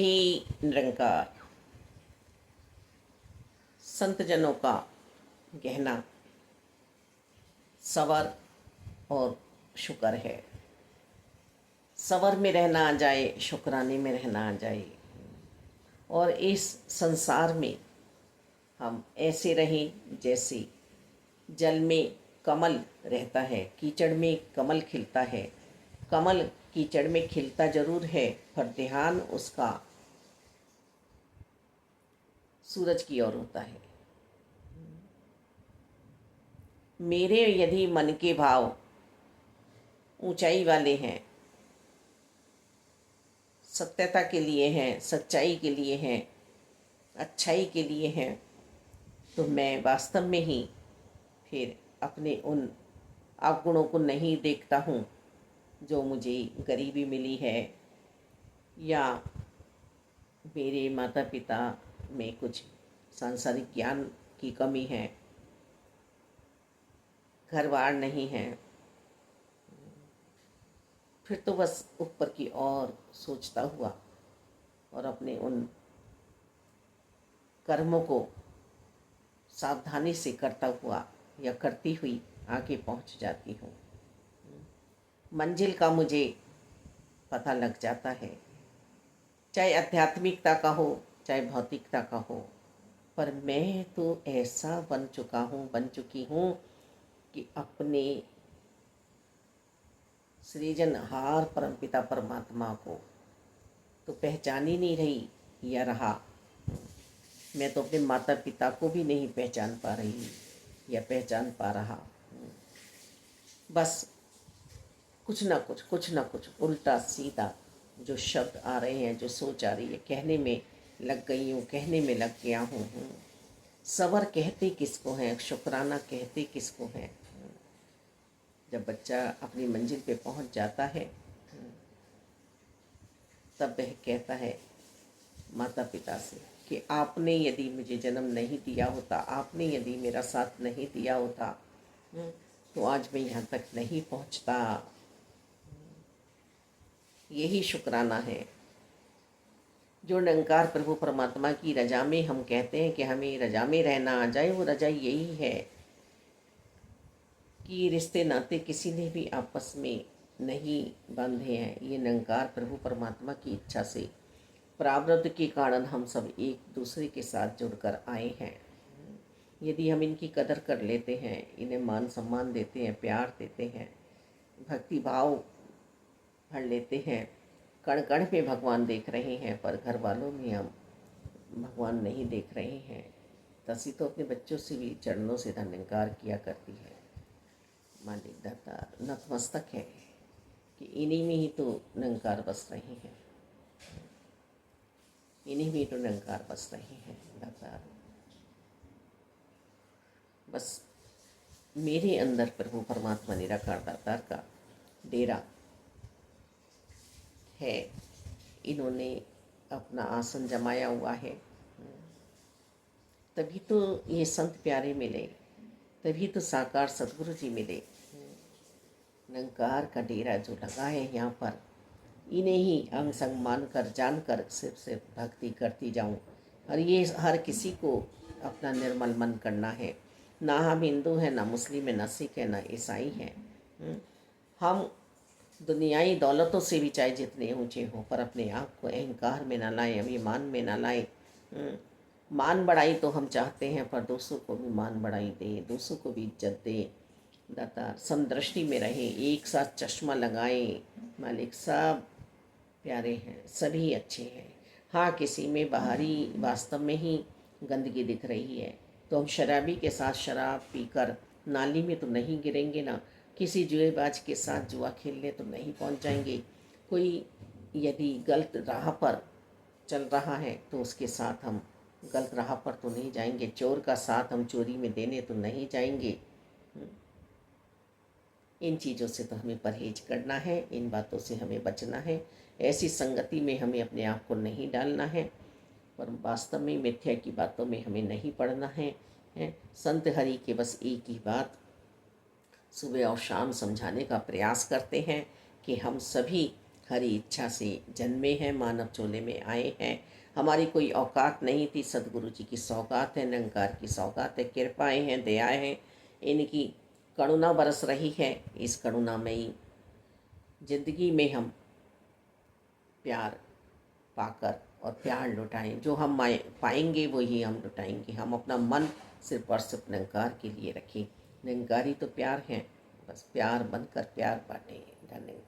ही निरंकार संत जनों का कहना सवर और शुक्र है। सवर में रहना आ जाए, शुक्राने में रहना आ जाए, और इस संसार में हम ऐसे रहें जैसे जल में कमल रहता है, कीचड़ में कमल खिलता है। कमल कीचड़ में खिलता जरूर है, पर ध्यान उसका सूरज की ओर होता है। मेरे यदि मन के भाव ऊंचाई वाले हैं, सत्यता के लिए हैं, सच्चाई के लिए हैं, अच्छाई के लिए हैं, तो मैं वास्तव में ही फिर अपने उन अवगुणों को नहीं देखता हूँ जो मुझे गरीबी मिली है, या मेरे माता पिता में कुछ सांसारिक ज्ञान की कमी है, घर बार नहीं है। फिर तो बस ऊपर की ओर सोचता हुआ और अपने उन कर्मों को सावधानी से करता हुआ या करती हुई आगे पहुंच जाती हूँ। मंजिल का मुझे पता लग जाता है, चाहे आध्यात्मिकता का हो चाहे भौतिकता का हो, पर मैं तो ऐसा बन चुकी हूँ कि अपने सृजनहार परमपिता परमात्मा को तो पहचान ही नहीं रही या रहा। मैं तो अपने माता पिता को भी नहीं पहचान पा रही या पहचान पा रहा। बस कुछ ना कुछ उल्टा सीधा जो शब्द आ रहे हैं, जो सोच आ रही है, कहने में लग गई हूँ, कहने में लग गया हूँ। सबर कहते किसको हैं, शुक्राना कहते किसको हैं। जब बच्चा अपनी मंजिल पे पहुंच जाता है तब वह कहता है माता पिता से कि आपने यदि मुझे जन्म नहीं दिया होता, आपने यदि मेरा साथ नहीं दिया होता, तो आज मैं यहाँ तक नहीं पहुँचता। यही शुक्राना है। जो निरंकार प्रभु परमात्मा की रजा में हम कहते हैं कि हमें रजा में रहना आ जाए, वो रजा यही है कि रिश्ते नाते किसी ने भी आपस में नहीं बांधे हैं। ये निरंकार प्रभु परमात्मा की इच्छा से, प्रारब्ध के कारण हम सब एक दूसरे के साथ जुड़कर आए हैं। यदि हम इनकी कदर कर लेते हैं, इन्हें मान सम्मान देते हैं, प्यार देते हैं, भक्ति भाव भर लेते हैं, कण कण में भगवान देख रहे हैं, पर घर वालों में हम भगवान नहीं देख रहे हैं। तसी तो अपने बच्चों से भी चरणों से धन्यकार किया करती है। मालिक दाता नतमस्तक है कि इन्हीं में ही तो निरंकार बस रहे हैं, इन्हीं में तो निरंकार बस रहे हैं दाता। बस मेरे अंदर प्रभु परमात्मा निराकार दातार का डेरा है। इन्होंने अपना आसन जमाया हुआ है, तभी तो ये संत प्यारे मिले, तभी तो साकार सतगुरु जी मिले। निरंकार का डेरा जो लगा है यहाँ पर, इन्हें ही अंग संग मान कर जान कर सिर्फ भक्ति करती जाऊँ। और ये हर किसी को अपना निर्मल मन करना है। ना हम हिंदू हैं, ना मुस्लिम है, ना सिख है, ना ईसाई हैं। हम दुनियाई दौलतों से भी चाहे जितने ऊंचे हों, पर अपने आप को अहंकार में ना लाएं, अभिमान में ना लाएं। मान बढ़ाई तो हम चाहते हैं, पर दूसरों को भी मान बढ़ाई दें, दूसरों को भी इज्जत दें। दाता समदृष्टि में रहे, एक साथ चश्मा लगाएं। मालिक सब प्यारे हैं, सभी अच्छे हैं। हाँ, किसी में बाहरी वास्तव में ही गंदगी दिख रही है, तो हम शराबी के साथ शराब पीकर नाली में तो नहीं गिरेंगे ना, किसी जुएबाज के साथ जुआ खेलने तो नहीं पहुंच जाएंगे। कोई यदि गलत राह पर चल रहा है तो उसके साथ हम गलत राह पर तो नहीं जाएंगे। चोर का साथ हम चोरी में देने तो नहीं जाएंगे। इन चीज़ों से तो हमें परहेज करना है, इन बातों से हमें बचना है। ऐसी संगति में हमें अपने आप को नहीं डालना है, पर वास्तव में मिथ्या की बातों में हमें नहीं पड़ना है। संत हरि के बस एक ही बात सुबह और शाम समझाने का प्रयास करते हैं कि हम सभी हरी इच्छा से जन्मे हैं, मानव चोले में आए हैं। हमारी कोई औकात नहीं थी, सदगुरु जी की सौगात है, निरंकार की सौगात है, कृपाएं हैं, दयाएं हैं, इनकी करुणा बरस रही है। इस करुणामयी जिंदगी में हम प्यार पाकर और प्यार लुटाएं। जो हम पाएंगे वही हम लुटाएंगे। हम अपना मन सिर्फ और सिर्फ निरंकार के लिए रखें। निरंकारी तो प्यार है, बस प्यार बनकर प्यार बांटें। धन्यवाद।